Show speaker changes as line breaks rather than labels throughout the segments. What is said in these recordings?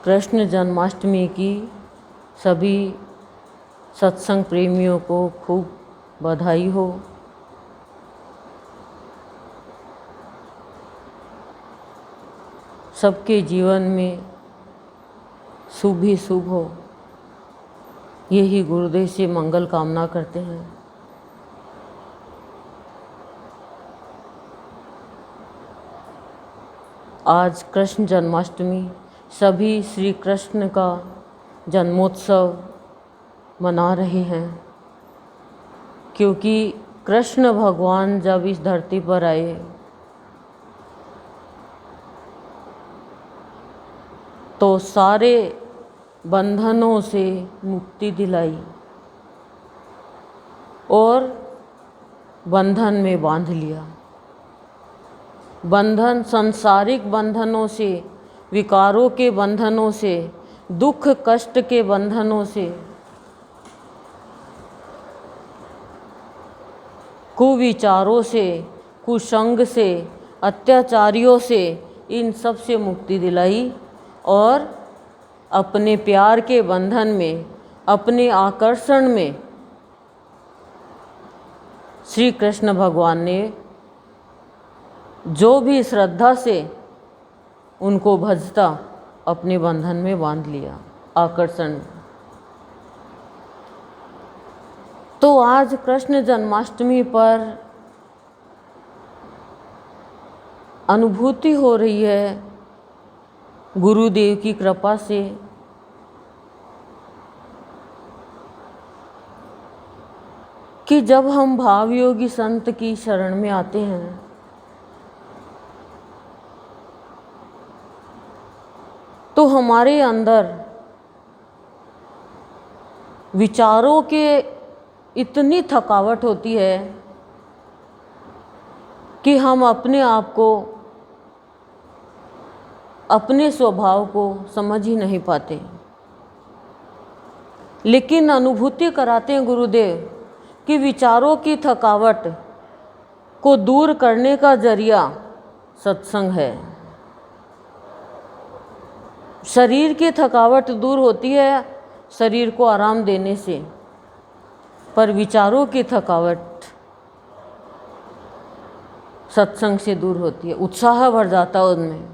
कृष्ण जन्माष्टमी की सभी सत्संग प्रेमियों को खूब बधाई हो। सबके जीवन में शुभ ही शुभ हो, यही गुरुदेव से मंगल कामना करते हैं। आज कृष्ण जन्माष्टमी, सभी श्री कृष्ण का जन्मोत्सव मना रहे हैं, क्योंकि कृष्ण भगवान जब इस धरती पर आए तो सारे बंधनों से मुक्ति दिलाई और बंधन में बांध लिया। बंधन, सांसारिक बंधनों से, विकारों के बंधनों से, दुख कष्ट के बंधनों से, कुविचारों से, कुसंग से, अत्याचारियों से, इन सब से मुक्ति दिलाई और अपने प्यार के बंधन में, अपने आकर्षण में श्री कृष्ण भगवान ने जो भी श्रद्धा से उनको भजता अपने बंधन में बांध लिया, आकर्षण। तो आज कृष्ण जन्माष्टमी पर अनुभूति हो रही है गुरुदेव की कृपा से कि जब हम भावयोगी संत की शरण में आते हैं तो हमारे अंदर विचारों के इतनी थकावट होती है कि हम अपने आप को, अपने स्वभाव को समझ ही नहीं पाते। लेकिन अनुभूति कराते हैं गुरुदेव कि विचारों की थकावट को दूर करने का जरिया सत्संग है। शरीर की थकावट दूर होती है शरीर को आराम देने से, पर विचारों की थकावट सत्संग से दूर होती है। उत्साह बढ़ जाता है उनमें,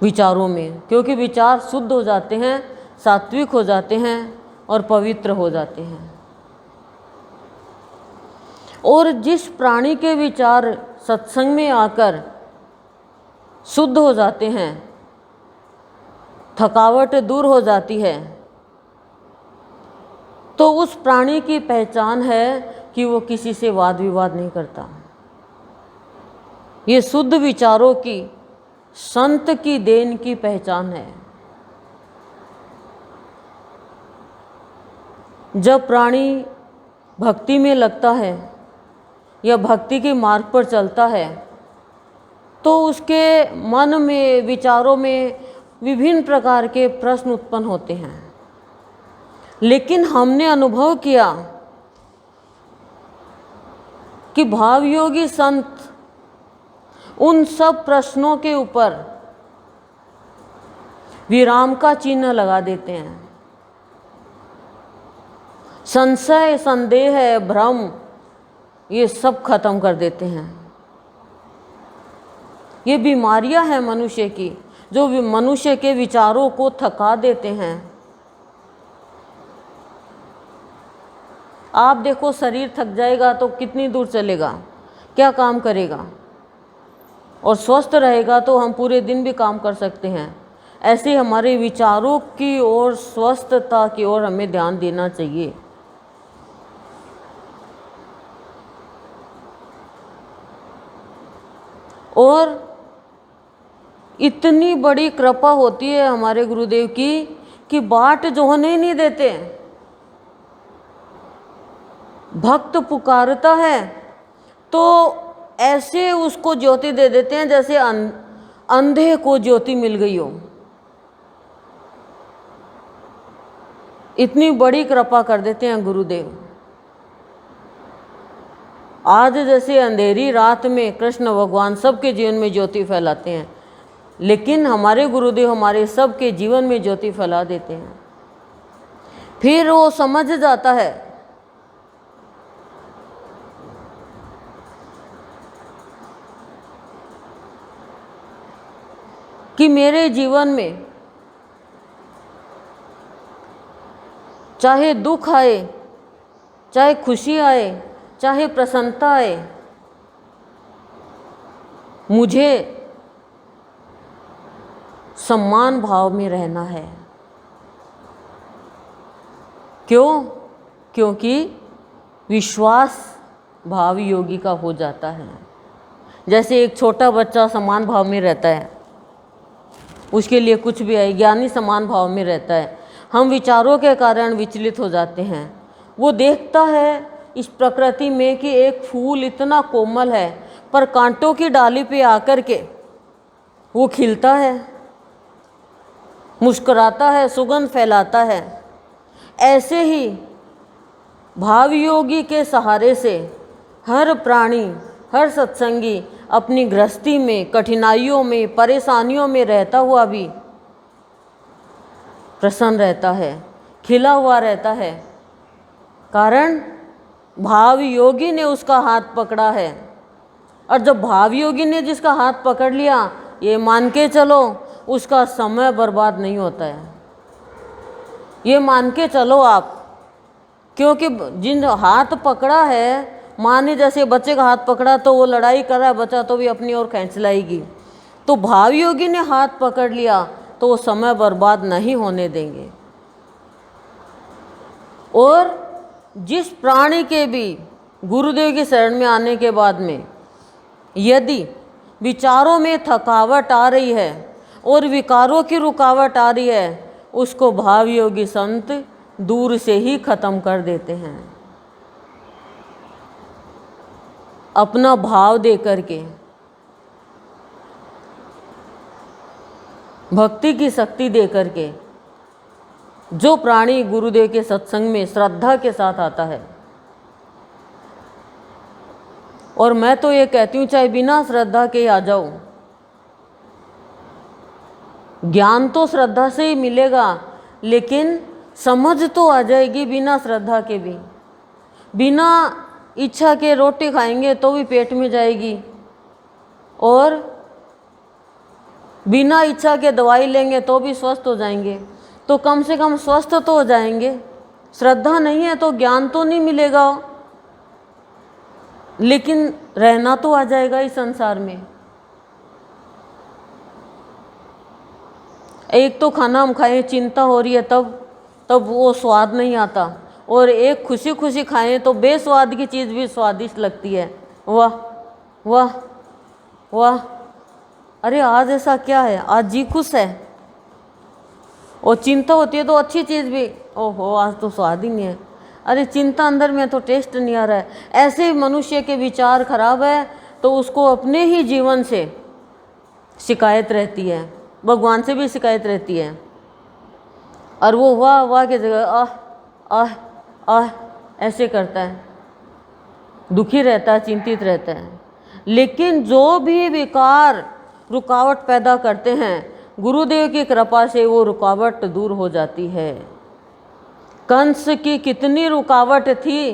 विचारों में, क्योंकि विचार शुद्ध हो जाते हैं, सात्विक हो जाते हैं और पवित्र हो जाते हैं। और जिस प्राणी के विचार सत्संग में आकर शुद्ध हो जाते हैं, थकावट दूर हो जाती है, तो उस प्राणी की पहचान है कि वो किसी से वाद विवाद नहीं करता। ये शुद्ध विचारों की, संत की देन की पहचान है। जब प्राणी भक्ति में लगता है या भक्ति के मार्ग पर चलता है तो उसके मन में, विचारों में विभिन्न प्रकार के प्रश्न उत्पन्न होते हैं। लेकिन हमने अनुभव किया कि भावयोगी संत उन सब प्रश्नों के ऊपर विराम का चिन्ह लगा देते हैं। संशय, संदेह, भ्रम, ये सब खत्म कर देते हैं। ये बीमारियां हैं मनुष्य की, जो मनुष्य के विचारों को थका देते हैं। आप देखो, शरीर थक जाएगा तो कितनी दूर चलेगा, क्या काम करेगा, और स्वस्थ रहेगा तो हम पूरे दिन भी काम कर सकते हैं। ऐसे हमारे विचारों की ओर, स्वस्थता की ओर हमें ध्यान देना चाहिए। और इतनी बड़ी कृपा होती है हमारे गुरुदेव की कि बाट जो होने ही नहीं देते। भक्त पुकारता है तो ऐसे उसको ज्योति दे देते हैं जैसे अंधे को ज्योति मिल गई हो। इतनी बड़ी कृपा कर देते हैं गुरुदेव। आज जैसे अंधेरी रात में कृष्ण भगवान सबके जीवन में ज्योति फैलाते हैं, लेकिन हमारे गुरुदेव हमारे सबके जीवन में ज्योति फैला देते हैं। फिर वो समझ जाता है कि मेरे जीवन में चाहे दुख आए, चाहे खुशी आए, चाहे प्रसन्नता आए, मुझे सम्मान भाव में रहना है। क्यों? क्योंकि विश्वास भाव योगी का हो जाता है। जैसे एक छोटा बच्चा समान भाव में रहता है, उसके लिए कुछ भी है, ज्ञानी समान भाव में रहता है। हम विचारों के कारण विचलित हो जाते हैं। वो देखता है इस प्रकृति में कि एक फूल इतना कोमल है, पर कांटों की डाली पे आकर के वो खिलता है, मुस्कुराता है, सुगंध फैलाता है। ऐसे ही भावयोगी के सहारे से हर प्राणी, हर सत्संगी अपनी गृहस्थी में, कठिनाइयों में, परेशानियों में रहता हुआ भी प्रसन्न रहता है, खिला हुआ रहता है। कारण भावयोगी ने उसका हाथ पकड़ा है। और जब भावयोगी ने जिसका हाथ पकड़ लिया, ये मान के चलो उसका समय बर्बाद नहीं होता है। ये मान के चलो आप, क्योंकि जिन हाथ पकड़ा है, माने जैसे बच्चे का हाथ पकड़ा तो वो लड़ाई कर रहा है, बच्चा तो भी अपनी ओर खींच लाएगी। तो भावयोगी ने हाथ पकड़ लिया तो वो समय बर्बाद नहीं होने देंगे। और जिस प्राणी के भी गुरुदेव की शरण में आने के बाद में यदि विचारों में थकावट आ रही है और विकारों की रुकावट आ रही है, उसको भावयोगी संत दूर से ही खत्म कर देते हैं, अपना भाव दे करके, भक्ति की शक्ति दे करके। जो प्राणी गुरुदेव के सत्संग में श्रद्धा के साथ आता है, और मैं तो ये कहती हूँ चाहे बिना श्रद्धा के आ जाओ, ज्ञान तो श्रद्धा से ही मिलेगा, लेकिन समझ तो आ जाएगी बिना श्रद्धा के भी। बिना इच्छा के रोटी खाएंगे तो भी पेट में जाएगी, और बिना इच्छा के दवाई लेंगे तो भी स्वस्थ हो जाएंगे। तो कम से कम स्वस्थ तो हो जाएंगे। श्रद्धा नहीं है तो ज्ञान तो नहीं मिलेगा, लेकिन रहना तो आ जाएगा इस संसार में। एक तो खाना हम खाएं, चिंता हो रही है तब वो स्वाद नहीं आता, और एक खुशी खुशी खाएं तो बेस्वाद की चीज़ भी स्वादिष्ट लगती है। वाह वाह वाह, अरे आज ऐसा क्या है, आज जी खुश है। और चिंता होती है तो अच्छी चीज़ भी, ओहो आज तो स्वाद ही नहीं है, अरे चिंता अंदर में तो टेस्ट नहीं आ रहा है। ऐसे मनुष्य के विचार खराब है तो उसको अपने ही जीवन से शिकायत रहती है, भगवान से भी शिकायत रहती है। और वो वाह वाह की जगह आह आह आह ऐसे करता है, दुखी रहता है, चिंतित रहता है। लेकिन जो भी विकार रुकावट पैदा करते हैं, गुरुदेव की कृपा से वो रुकावट दूर हो जाती है। कंस की कितनी रुकावट थी,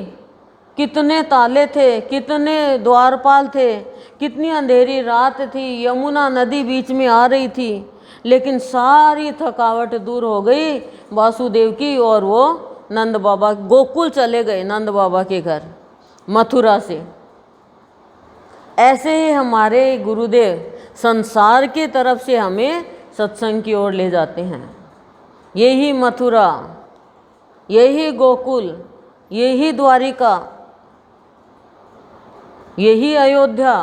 कितने ताले थे, कितने द्वारपाल थे, कितनी अंधेरी रात थी, यमुना नदी बीच में आ रही थी, लेकिन सारी थकावट दूर हो गई वासुदेव की, और वो नंद बाबा गोकुल चले गए, नंद बाबा के घर मथुरा से। ऐसे ही हमारे गुरुदेव संसार की तरफ से हमें सत्संग की ओर ले जाते हैं। यही मथुरा, यही गोकुल, यही द्वारिका, यही अयोध्या,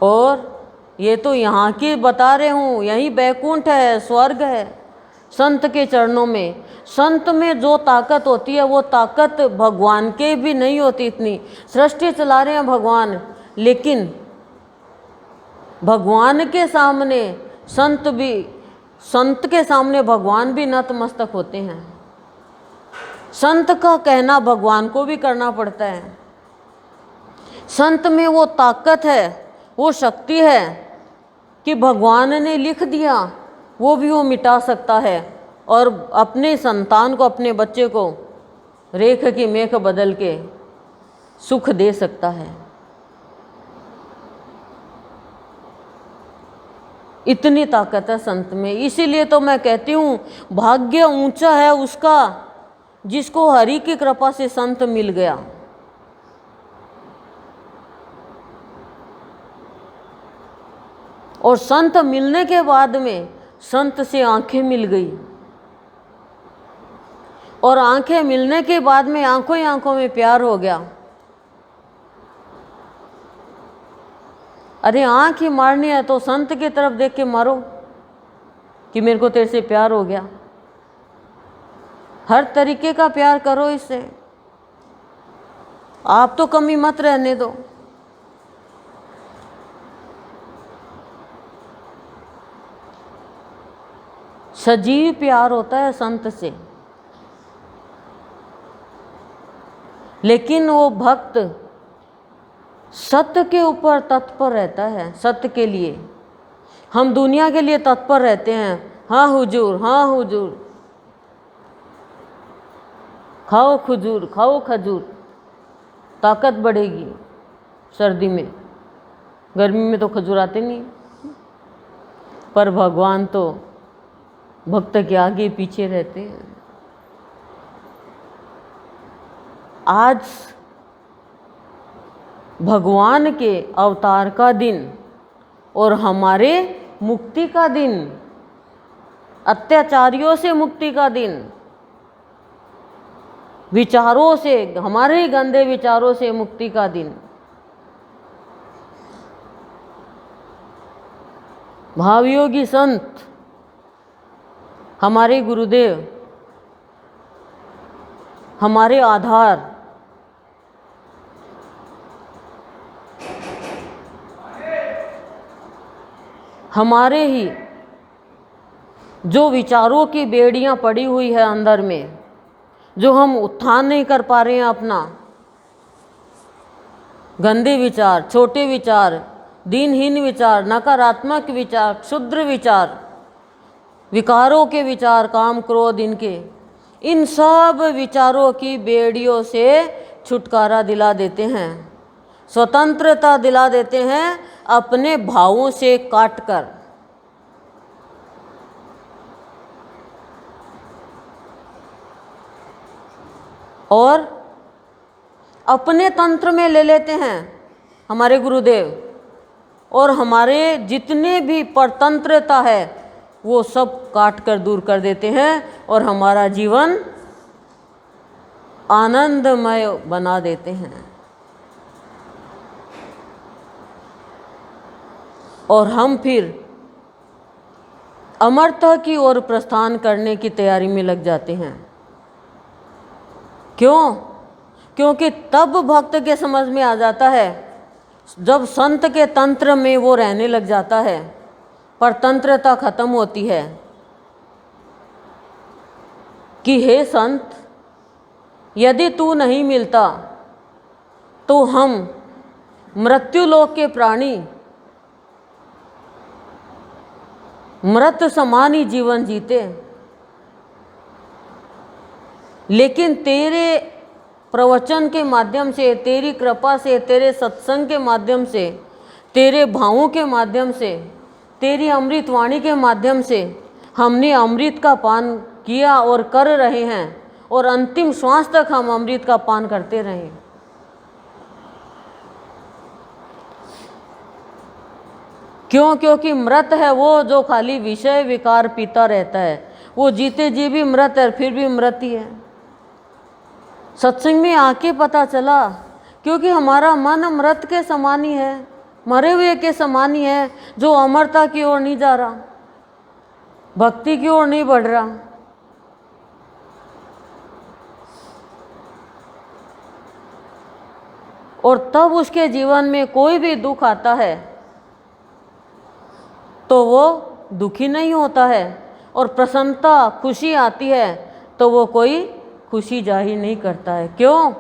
और ये तो यहाँ की बता रहे हूँ, यही बैकुंठ है, स्वर्ग है। संत के चरणों में, संत में जो ताकत होती है वो ताकत भगवान के भी नहीं होती इतनी। सृष्टि चला रहे हैं भगवान, लेकिन भगवान के सामने संत के सामने भगवान भी नतमस्तक होते हैं। संत का कहना भगवान को भी करना पड़ता है। संत में वो ताकत है, वो शक्ति है कि भगवान ने लिख दिया वो भी वो मिटा सकता है और अपने संतान को, अपने बच्चे को रेख की मेख बदल के सुख दे सकता है। इतनी ताकत है संत में। इसीलिए तो मैं कहती हूँ भाग्य ऊंचा है उसका जिसको हरि की कृपा से संत मिल गया। और संत मिलने के बाद में संत से आंखें मिल गई, और आंखें मिलने के बाद में आंखों ही आंखों में प्यार हो गया। अरे आंख ही मारनी है तो संत की तरफ देख के मारो कि मेरे को तेरे से प्यार हो गया। हर तरीके का प्यार करो इससे, आप तो कमी मत रहने दो। सजीव प्यार होता है संत से। लेकिन वो भक्त सत्य के ऊपर तत्पर रहता है, सत्य के लिए। हम दुनिया के लिए तत्पर रहते हैं, हाँ हुजूर, हाँ हुजूर, खाओ खजूर, खाओ खजूर, ताकत बढ़ेगी। सर्दी में, गर्मी में तो खजूर आते नहीं। पर भगवान तो भक्त के आगे पीछे रहते हैं। आज भगवान के अवतार का दिन और हमारे मुक्ति का दिन, अत्याचारियों से मुक्ति का दिन, विचारों से, हमारे ही गंदे विचारों से मुक्ति का दिन। भावयोगी संत हमारे गुरुदेव, हमारे आधार, हमारे ही जो विचारों की बेड़ियां पड़ी हुई है अंदर में, जो हम उत्थान नहीं कर पा रहे हैं अपना, गंदे विचार, छोटे विचार, दीनहीन विचार, नकारात्मक विचार, क्षुद्र विचार, विकारों के विचार, काम क्रोध, इन सब विचारों की बेड़ियों से छुटकारा दिला देते हैं, स्वतंत्रता दिला देते हैं अपने भावों से काटकर। और अपने तंत्र में ले लेते हैं हमारे गुरुदेव, और हमारे जितने भी परतंत्रता है वो सब काट कर दूर कर देते हैं और हमारा जीवन आनंदमय बना देते हैं। और हम फिर अमरता की ओर प्रस्थान करने की तैयारी में लग जाते हैं। क्यों? क्योंकि तब भक्त के समझ में आ जाता है जब संत के तंत्र में वो रहने लग जाता है, परतंत्रता खत्म होती है कि हे संत, यदि तू नहीं मिलता तो हम मृत्युलोक के प्राणी मृत समान ही जीवन जीते, लेकिन तेरे प्रवचन के माध्यम से, तेरी कृपा से, तेरे सत्संग के माध्यम से, तेरे भावों के माध्यम से, तेरी अमृत वाणी के माध्यम से हमने अमृत का पान किया और कर रहे हैं, और अंतिम श्वास तक हम अमृत का पान करते रहें। क्यों? क्योंकि मृत है वो जो खाली विषय विकार पीता रहता है, वो जीते जी भी मृत है, फिर भी मृत ही है। सत्संग में आके पता चला, क्योंकि हमारा मन मृत के समान ही है, मरे हुए के समान ही है, जो अमरता की ओर नहीं जा रहा, भक्ति की ओर नहीं बढ़ रहा। और तब उसके जीवन में कोई भी दुख आता है तो वो दुखी नहीं होता है, और प्रसन्नता, खुशी आती है तो वो कोई खुशी जाहिर नहीं करता है। क्यों?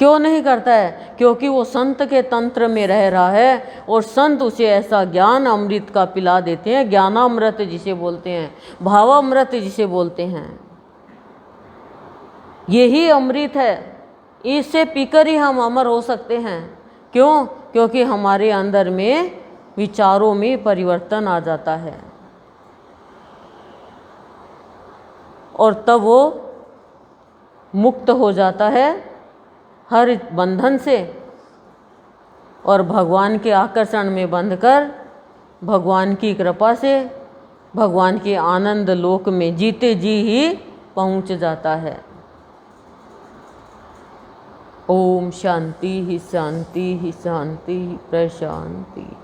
क्यों नहीं करता है? क्योंकि वो संत के तंत्र में रह रहा है और संत उसे ऐसा ज्ञान अमृत का पिला देते हैं, ज्ञानामृत जिसे बोलते हैं, भावामृत जिसे बोलते हैं। यही अमृत है, इसे पीकर ही हम अमर हो सकते हैं। क्यों? क्योंकि हमारे अंदर में विचारों में परिवर्तन आ जाता है और तब वो मुक्त हो जाता है हर बंधन से और भगवान के आकर्षण में बंधकर भगवान की कृपा से भगवान के आनंद लोक में जीते जी ही पहुंच जाता है। ओम शांति ही शांति ही शांति ही प्रशांति।